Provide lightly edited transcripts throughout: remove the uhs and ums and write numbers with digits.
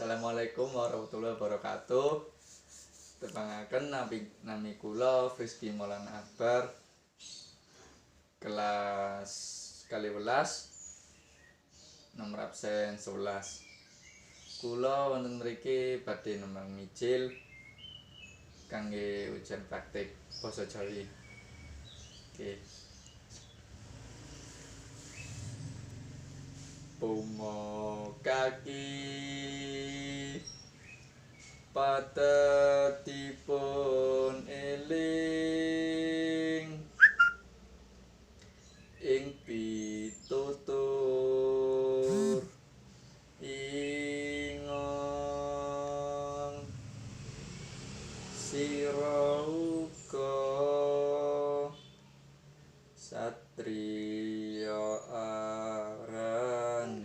Assalamualaikum warahmatullahi wabarakatuh. Tepangaken nami kula Rizky Maulana Akbar, kelas 12 nomor absen 11. Kula wonten mriki badhe nembang mijil kangge ujian praktik basa Jawi. Oke. Bunga kaki patetipun eling ing pitutur ingon sira uga satriya arane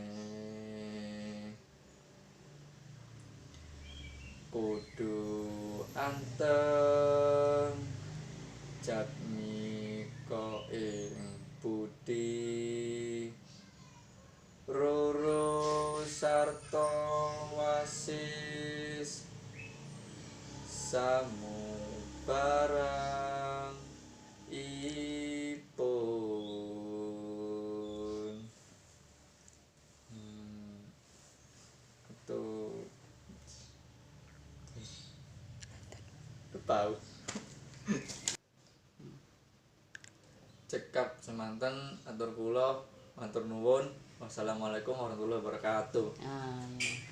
kudu anteng jatmika ing budi roro sarta wasis samubarang ipun itu tahu cekap semanten atur kula matur nuwun. Wassalamualaikum warahmatullahi wabarakatuh.